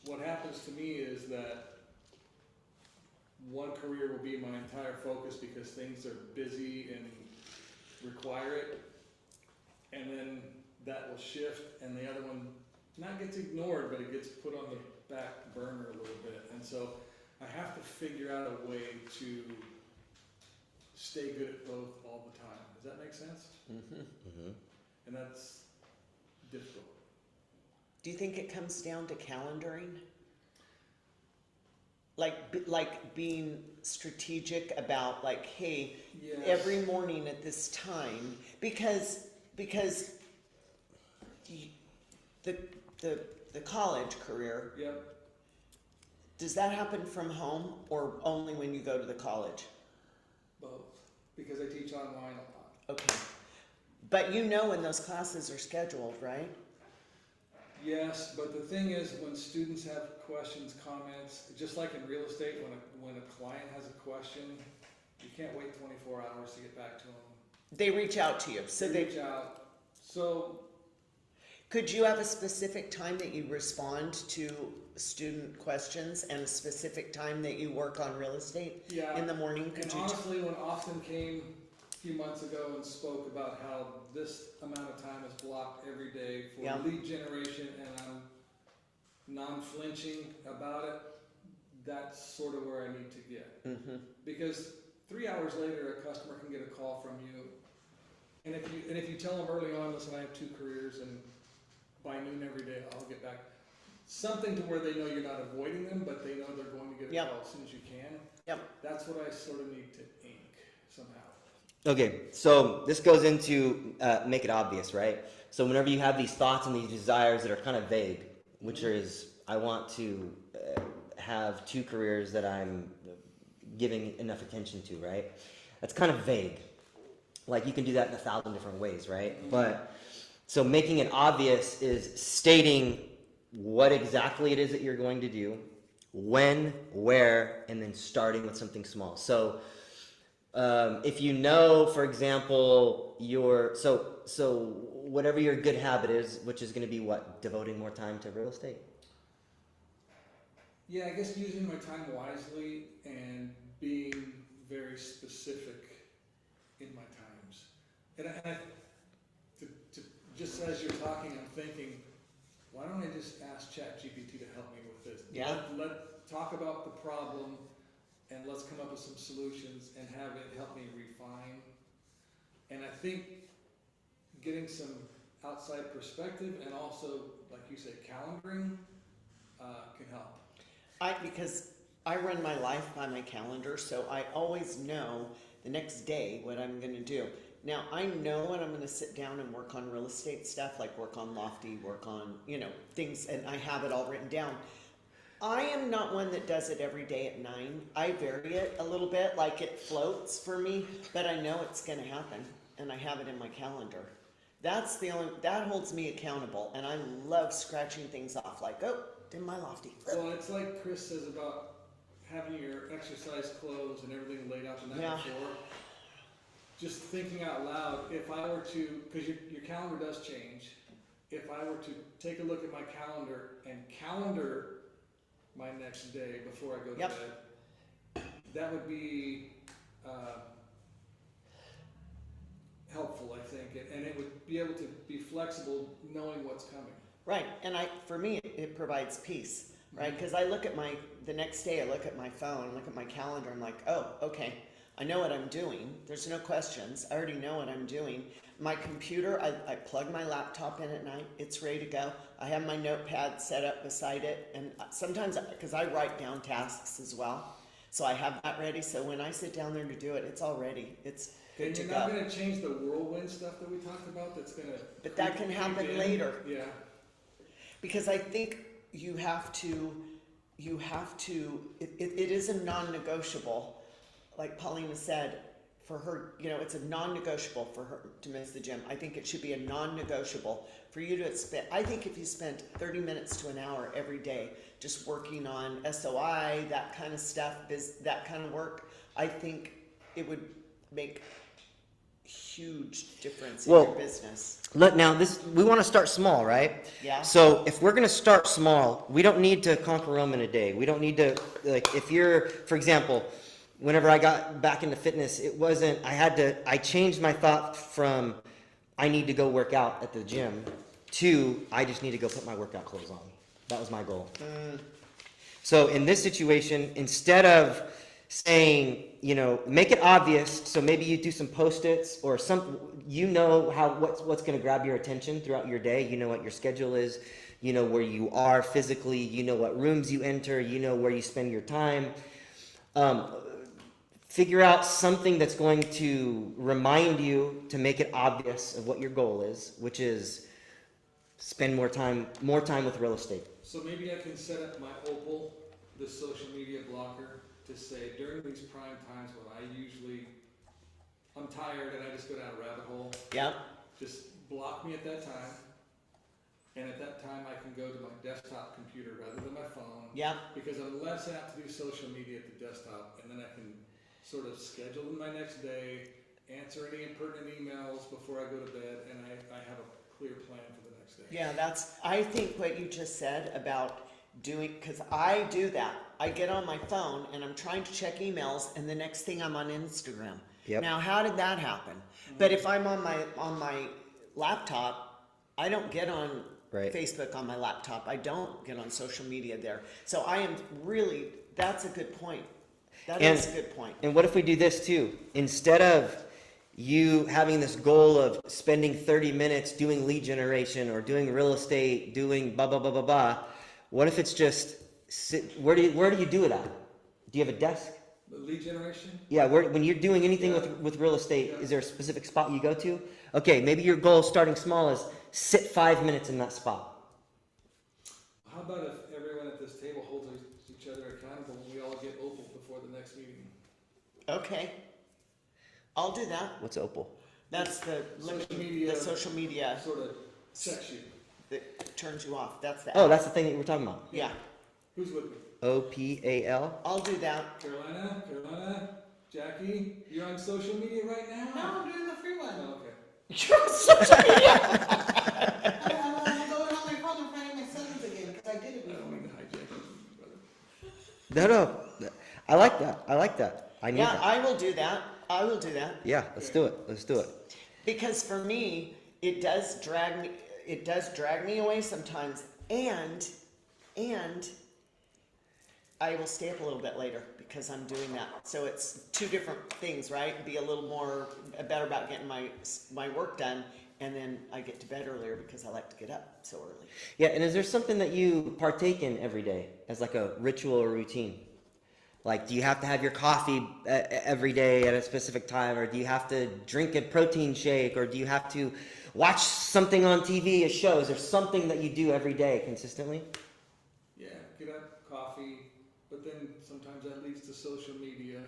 what happens to me is that one career will be my entire focus because things are busy and require it, and then that will shift, and the other one not gets ignored, but it gets put on the back burner a little bit, and so I have to figure out a way to stay good at both all the time. Does that make sense? Mm-hmm. And that's difficult. Do you think it comes down to calendaring? Like being strategic about like, hey, Yes. every morning at this time, because the college career, Yep. does that happen from home or only when you go to the college? Both. Because I teach online a lot. Okay. But you know when those classes are scheduled, right? Yes, but the thing is, when students have questions, comments, just like in real estate, when a client has a question, you can't wait 24 hours to get back to them. They reach out to you, so they, Reach out. So could you have a specific time that you respond to student questions and a specific time that you work on real estate? yeah, In the morning, could and you? honestly, when Austin came a few months ago and spoke about how this amount of time is blocked every day for Yeah. lead generation, and I'm non-flinching about it, that's sort of where I need to get. Mhm. Because 3 hours later, a customer can get a call from you, and if you tell them early on, listen, I have 2 careers, and by noon every day, I'll get back. Something to where they know you're not avoiding them, but they know they're going to get a Yep. call as soon as you can. Yep. That's what I sort of need to ink somehow. Okay, so this goes into make it obvious, right? So whenever you have these thoughts and these desires that are kind of vague, which is I want to have 2 careers that I'm giving enough attention to, right? That's kind of vague. Like you can do that in 1,000 different ways, right? Mm-hmm. But so making it obvious is stating what exactly it is that you're going to do, when, where, and then starting with something small. So if you know, for example, so whatever your good habit is, which is going to be what, devoting more time to real estate. Yeah, I guess using my time wisely and being very specific in my times. And just as you're talking, I'm thinking, why don't I just ask ChatGPT to help me with this? Yeah. Let talk about the problem, and let's come up with some solutions and have it help me refine. And I think getting some outside perspective and also, like you said, calendaring can help. Because I run my life by my calendar, so I always know the next day what I'm gonna do. Now, I know when I'm gonna sit down and work on real estate stuff, like work on Lofty, work on, things, and I have it all written down. I am not one that does it every day at 9. I vary it a little bit, like it floats for me, but I know it's gonna happen, and I have it in my calendar. That holds me accountable, and I love scratching things off, like, oh, did my Lofty. Well, it's like Chris says about having your exercise clothes and everything laid out the night Yeah. before. Just thinking out loud, if I were to, because your calendar does change, if I were to take a look at my calendar and calendar my next day before I go to Yep. bed, that would be helpful, I think, and it would be able to be flexible knowing what's coming. Right, and for me, it provides peace, right? Because the next day I look at my phone, look at my calendar, I'm like, oh, okay, I know what I'm doing. There's no questions. I already know what I'm doing. My computer, I plug my laptop in at night. It's ready to go. I have my notepad set up beside it. And sometimes, because I write down tasks as well, so I have that ready. So when I sit down there to do it, it's all ready. It's good And to you're go. not going to change the whirlwind stuff that we talked about. That's going to. But that can happen later. Yeah. Because I think you have to, it is a non-negotiable, like Paulina said, for her, it's a non-negotiable for her to miss the gym. I think it should be a non-negotiable for you to spend, I think if you spent 30 minutes to an hour every day just working on SOI, that kind of stuff, that kind of work, I think it would make huge difference in your business. Look, now we want to start small, right? Yeah. So if we're going to start small, we don't need to conquer Rome in a day. We don't need to, like, if you're, for example, whenever I got back into fitness, I changed my thought from I need to go work out at the gym to I just need to go put my workout clothes on. That was my goal. So in this situation, instead of saying, make it obvious, so maybe you do some post-its or what's going to grab your attention throughout your day. You know what your schedule is, where you are physically, what rooms you enter, where you spend your time. Figure out something that's going to remind you to make it obvious of what your goal is, which is spend more time with real estate. So maybe I can set up my Opal, the social media blocker, to say during these prime times when I'm tired and I just go down a rabbit hole. Yep. Just block me at that time. And at that time, I can go to my desktop computer rather than my phone. Yeah. Because I'm less apt to do social media at the desktop, and then I can sort of schedule in my next day, answer any pertinent emails before I go to bed, and I have a clear plan for the next day. Yeah, I think what you just said about doing, because I do that. I get on my phone and I'm trying to check emails, and the next thing I'm on Instagram. Yep. Now, how did that happen? But if I'm on my laptop, I don't get on Right. Facebook on my laptop. I don't get on social media there. So that's a good point. That And- is a good point. And what if we do this too? Instead of you having this goal of spending 30 minutes doing lead generation or doing real estate, doing blah, blah, blah, blah, blah, what if it's just where do you do it at? Do you have a desk? The lead generation? Yeah, when you're doing anything with real estate, is there a specific spot you go to? Okay, maybe your goal starting small is sit 5 minutes in that spot. How about if everyone at this table holds each other accountable and we all get Opal before the next meeting? Okay. I'll do that. What's Opal? That's the social media Sort of sets you. that turns you off. That's the Oh, app. that's the thing that you were talking about. Yeah, Who's with me? OPAL. I'll do that. Carolina, Jackie, you're on social media right now? No, I'm doing the free one. Oh, okay. You're on social media. I'm going on my phone and finding my sentence again, because I did it I don't before. mean to hijack you, brother. No. I like that. I need Yeah, that. I will do that. Yeah, let's do it. Because for me, it does drag me away sometimes, and I will stay up a little bit later because I'm doing that. So it's two different things, right? Be a little more better about getting my work done, and then I get to bed earlier because I like to get up so early. Yeah, and is there something that you partake in every day as like a ritual or routine? Like, do you have to have your coffee every day at a specific time, or do you have to drink a protein shake, or do you have to watch something on TV, a show? Is there something that you do every day consistently? Yeah, get up, coffee, but then sometimes that leads to social media.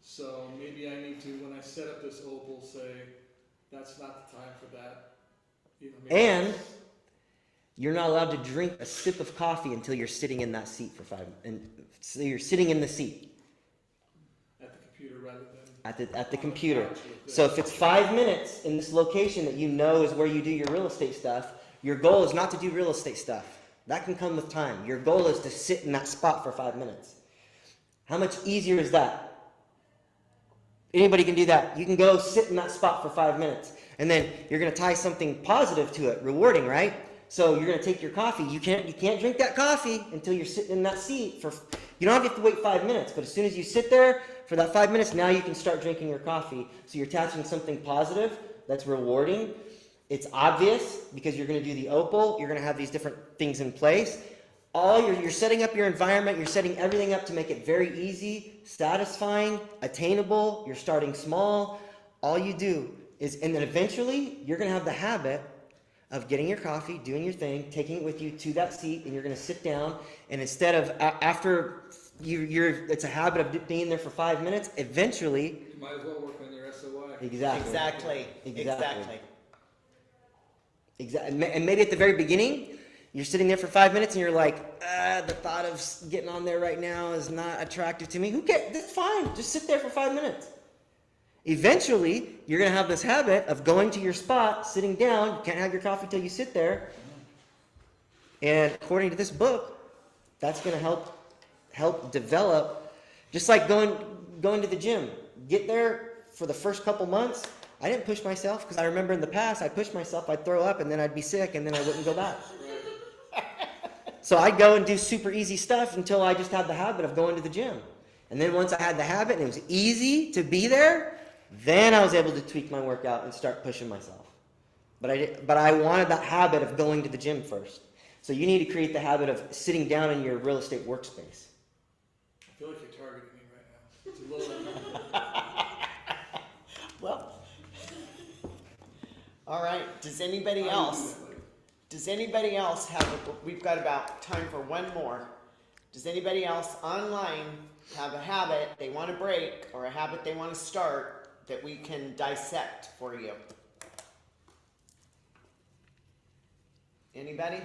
So maybe I need to, when I set up this Opal, say, that's not the time for that. You know, maybe And you're not allowed to drink a sip of coffee until you're sitting in that seat for 5 minutes. And so you're sitting in the seat at the computer rather than at the computer. So if it's 5 minutes in this location that you know is where you do your real estate stuff, your goal is not to do real estate stuff. That can come with time. Your goal is to sit in that spot for 5 minutes. How much easier is that? Anybody can do that. You can go sit in that spot for 5 minutes. And then you're going to tie something positive to it, rewarding, right? So you're going to take your coffee. You can't drink that coffee until you're sitting in that seat for. You don't have to wait 5 minutes, but as soon as you sit there for that 5 minutes, now you can start drinking your coffee. So you're attaching something positive that's rewarding. It's obvious because you're going to do the Opal. You're going to have these different things in place. You're setting up your environment. You're setting everything up to make it very easy, satisfying, attainable. You're starting small. All you do is, and then eventually you're going to have the habit of getting your coffee, doing your thing, taking it with you to that seat, and you're going to sit down. And instead of after it's a habit of being there for 5 minutes. Eventually, You might as well work on your SOI. Exactly. And maybe at the very beginning, you're sitting there for 5 minutes and you're like, the thought of getting on there right now is not attractive to me. Who cares? That's fine. Just sit there for 5 minutes. Eventually, you're going to have this habit of going to your spot, sitting down. You can't have your coffee till you sit there. And according to this book, that's going to help develop, just like going to the gym. Get there for the first couple months. I didn't push myself because I remember in the past I pushed myself, I'd throw up and then I'd be sick and then I wouldn't go back. So I'd go and do super easy stuff until I just had the habit of going to the gym. And then once I had the habit and it was easy to be there, then I was able to tweak my workout and start pushing myself. But I wanted that habit of going to the gym first. So you need to create the habit of sitting down in your real estate workspace. I feel like you're targeting me right now. It's a little Well, all right. Does anybody else have we've got about time for one more. Does anybody else online have a habit they want to break or a habit they want to start that we can dissect for you? Anybody?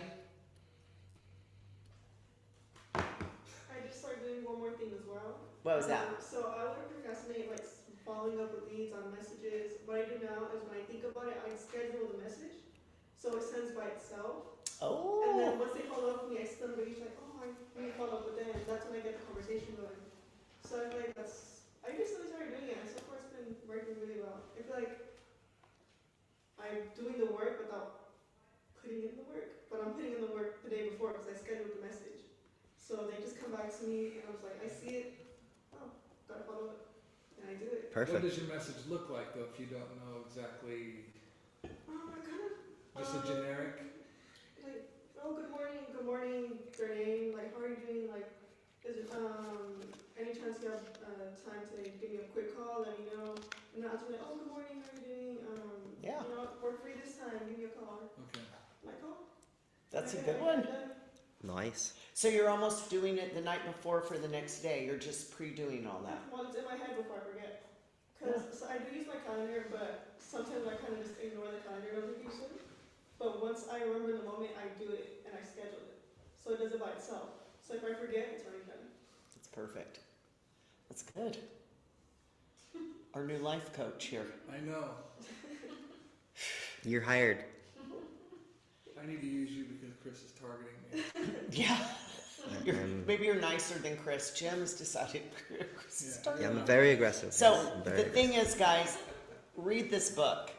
I just started doing one more thing as well. What was that? So I would procrastinate like following up with leads on messages. What I do now is when I think about it, I schedule the message, so it sends by itself. And then Oh, once they follow up with me, I still reach like, oh, I need to follow up with them. That's when I get the conversation going. So I feel like I recently started doing it, and so far it's been working really well. I feel like I'm doing the work without putting in the work, but I'm putting in the work the day before because I scheduled the message. So they just come back to me, and I was like, I see it. Oh, gotta follow up, and I do it. What Perfect. does your message look like though, if you don't know exactly, I kind of just a generic? like, oh, good morning, their name, like, how are you doing, like, is it, any chance you have, time to give me a quick call, let me know, and not to be like, oh, good morning, how are you doing, Yeah. you know, we're free this time, give me a call, Okay. I'm like, oh. that's a okay, good I one. get that. Nice. So you're almost doing it the night before for the next day. You're just pre-doing all that. Well, it's in my head before I forget, cause, so I do use my calendar, but sometimes I kind of just ignore the calendar notification, but once I remember in the moment, I do it, and I schedule it, so it does it by itself, so if I forget, it's already done. That's perfect. That's good. Our new life coach here. I know. You're hired. I need to use you because Chris is targeting me. Yeah. I'm- Maybe you're nicer than Chris. Jim's decided Chris is Yeah. starting. Yeah, I'm very aggressive. So yes, I'm very the thing is, guys, read this book.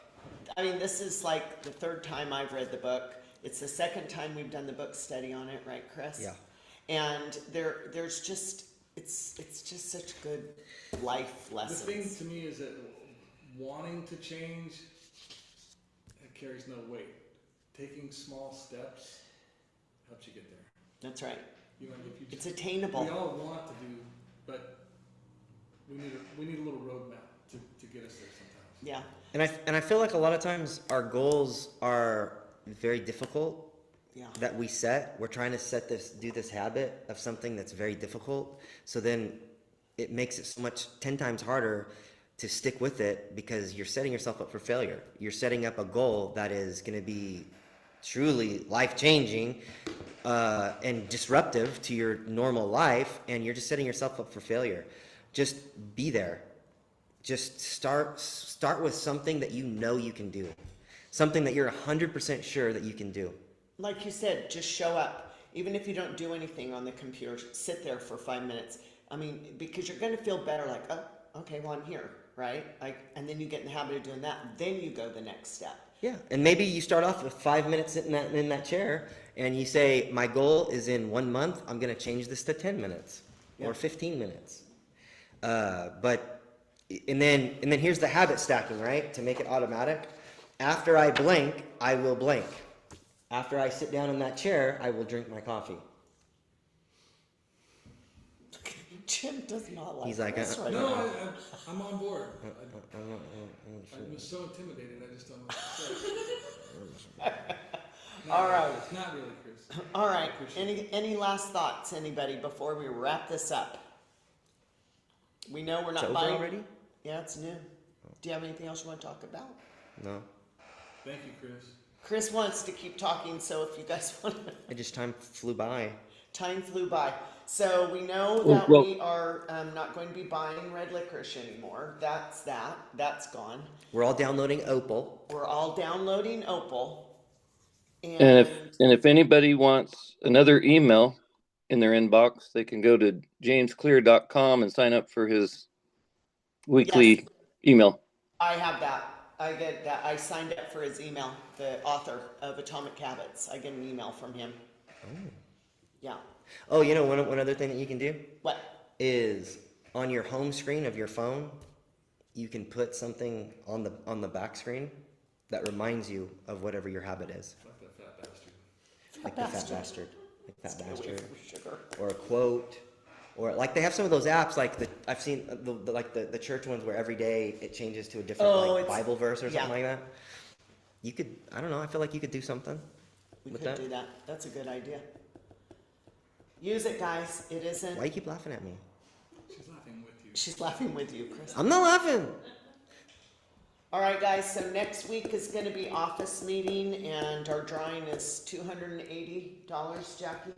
I mean, this is like the third time I've read the book. It's the second time we've done the book study on it, right, Chris? Yeah. And there's just it's just such good life The lessons. thing to me is that wanting to change, it carries no weight. Taking small steps helps you get there. That's right. You know, if you It's just, attainable. we all want to do, but we need a little roadmap to get us there sometimes. Yeah. And I feel like a lot of times our goals are very difficult Yeah. that we set. We're trying to do this habit of something that's very difficult. So then it makes it so much 10 times harder to stick with it because you're setting yourself up for failure. You're setting up a goal that is going to be truly life-changing and disruptive to your normal life, and you're just setting yourself up for failure. Just be there. Just start with something that you know you can do. Something that you're 100% sure that you can do. Like you said, just show up. Even if you don't do anything on the computer, sit there for 5 minutes. I mean, because you're going to feel better like, oh, okay, well, I'm here, right? And then you get in the habit of doing that. Then you go the next step. Yeah, and maybe you start off with 5 minutes sitting in that chair, and you say, my goal is in 1 month, I'm going to change this to 10 minutes Yeah. or 15 minutes. And then here's the habit stacking, right? To make it automatic. After I blink, I will blink. After I sit down in that chair, I will drink my coffee. Jim does not like He's like, this right No, now. I'm on board. I I'm so intimidated, I just don't know what to say. All right. It's not really, Chris. All right. I appreciate it. Any last thoughts, anybody, before we wrap this up? We know we're It's not over buying. already? Yeah, it's new. Do you have anything else you want to talk about? No. Thank you, Chris. Chris wants to keep talking, so if you guys want to. Time flew by. Time flew by. So we know Oh, that well- we are not going to be buying red licorice anymore. That's that. That's gone. We're all downloading Opal. We're all downloading Opal. And if anybody wants another email in their inbox, they can go to jamesclear.com and sign up for his weekly email. I have that. I get that. I signed up for his email, the author of Atomic Habits. I get an email from him. Yeah. Oh, you know, one other thing that you can do What? is on your home screen of your phone, you can put something on the back screen that reminds you of whatever your habit is. Fuck that fat bastard. Like the fat bastard. Like fat Stay away bastard. from sugar. Or a quote. Or like they have some of those apps like I've seen the church ones where every day it changes to a different like it's- Bible verse or something yeah. like that. You could, I don't know, I feel like you could do something We with could that. do that. That's a good idea. Use it, guys. It isn't. Why you keep laughing at me? She's laughing with you. She's laughing with you, Chris. I'm not laughing. All right, guys, so next week is gonna be office meeting and our drawing is $280, Jackie.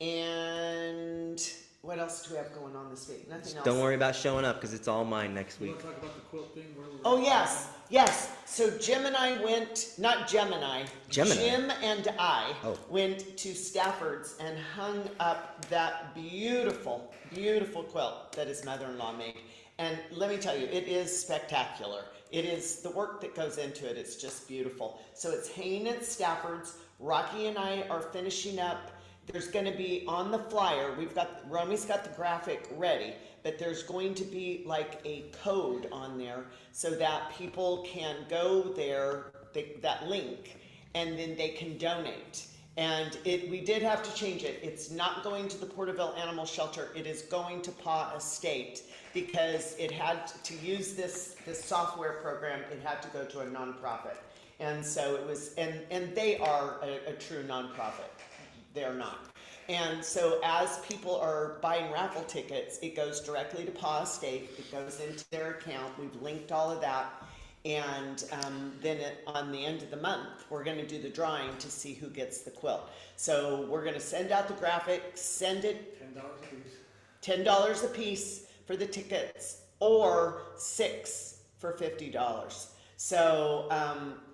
And what else do we have going on this week? Nothing else. Don't worry about showing up because it's all mine next You week. wanna talk about the quilt thing? Where we're Oh, at? yes. So Jim and I went, not Gemini. Gemini. Jim and I Oh. went to Stafford's and hung up that beautiful, beautiful quilt that his mother-in-law made. And let me tell you, it is spectacular. It is the work that goes into it. It's just beautiful. So it's hanging at Stafford's. Rocky and I are finishing up. There's going to be on the flyer, Romy's got the graphic ready, but there's going to be like a code on there so that people can go there, that link, and then they can donate. And we did have to change it. It's not going to the Porterville Animal Shelter. It is going to Paw Estate because it had to use this software program. It had to go to a nonprofit. And so it was, and they are a true nonprofit. They're not. And so as people are buying raffle tickets, it goes directly to Paw Estate. It goes into their account. We've linked all of that. And then on the end of the month, we're going to do the drawing to see who gets the quilt. So we're going to send out the graphic, send it $10 a piece. $10 a piece for the tickets, or 6 for $50. So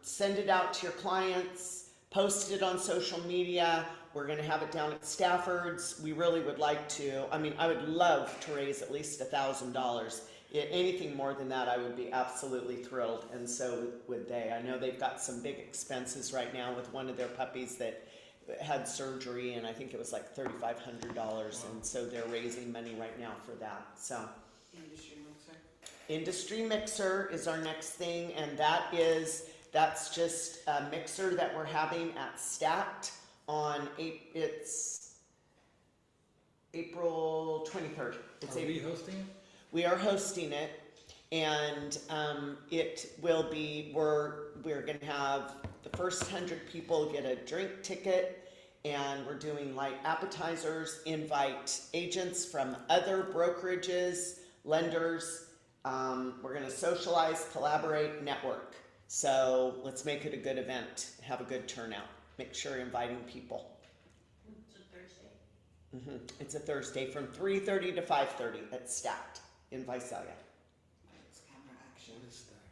send it out to your clients, post it on social media. We're going to have it down at Stafford's. We really would like to. I mean, I would love to raise at least $1,000. Anything more than that, I would be absolutely thrilled, and so would they. I know they've got some big expenses right now with one of their puppies that had surgery, and I think it was like $3,500, and so they're raising money right now for that. So, Industry Mixer is our next thing, and that's just a mixer that we're having at Stacked on it's April 23rd. It's Are we hosting it? We are hosting it, and it will be, we're going to have the first 100 people get a drink ticket, and we're doing like appetizers, invite agents from other brokerages, lenders. We're going to socialize, collaborate, network. So let's make it a good event, have a good turnout. Make sure you're inviting people. It's a Thursday. It's a Thursday from 3:30 to 5:30 at Stacked in Visalia. What is that?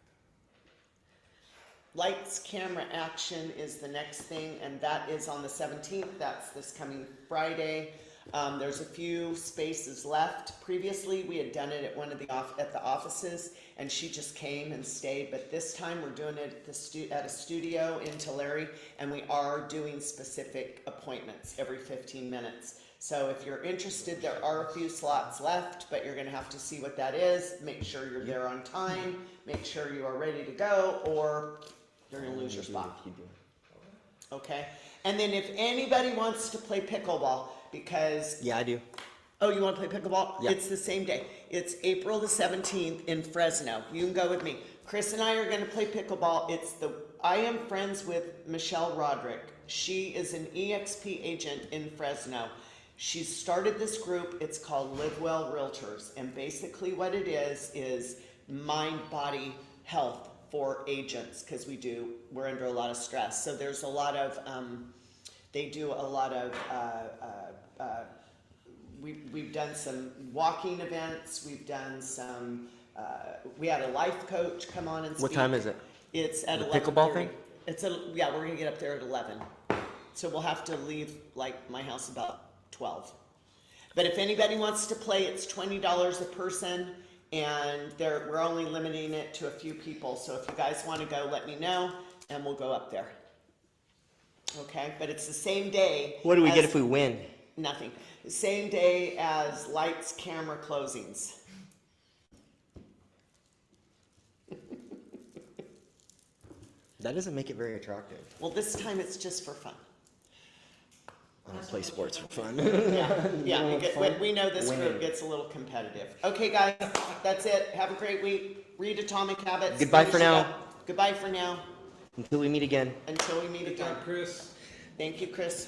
Lights, Camera, Action is the next thing, and that is on the 17th. That's this coming Friday. There's a few spaces left. Previously, we had done it at one of the offices, and she just came and stayed. But this time, we're doing it at a studio in Tulare, and we are doing specific appointments every 15 minutes. So if you're interested, there are a few slots left, but you're going to have to see what that is. Make sure you're there on time. Make sure you are ready to go, or you're going to lose your spot. Okay? And then if anybody wants to play pickleball, because... Yeah, I do. Oh, you want to play pickleball? Yeah. It's the same day. It's April the 17th in Fresno. You can go with me. Chris and I are going to play pickleball. I am friends with Michelle Roderick. She is an EXP agent in Fresno. She started this group. It's called Live Well Realtors. And basically what it is mind-body health for agents, because we're under a lot of stress. So there's a lot of, they do a lot of, we've done some walking events. We've done some, we had a life coach come on and speak. What time is it? It's at The 11:30. pickleball thing? Yeah, we're gonna get up there at 11. So we'll have to leave like my house about 12. But if anybody wants to play, it's $20 a person, and we're only limiting it to a few people. So if you guys want to go, let me know, and we'll go up there. Okay, but it's the same day. What do we get as- if we win? Nothing. The same day as lights, camera, closings. That doesn't make it very attractive. Well, this time it's just for fun. I don't play sports for fun. Yeah, we know this Winning. group gets a little competitive. Okay, guys, that's it. Have a great week. Read Atomic Habits. Goodbye Finish for it now. up. Goodbye for now. Until we meet again. Until we meet Good again. job, Chris. Thank you, Chris.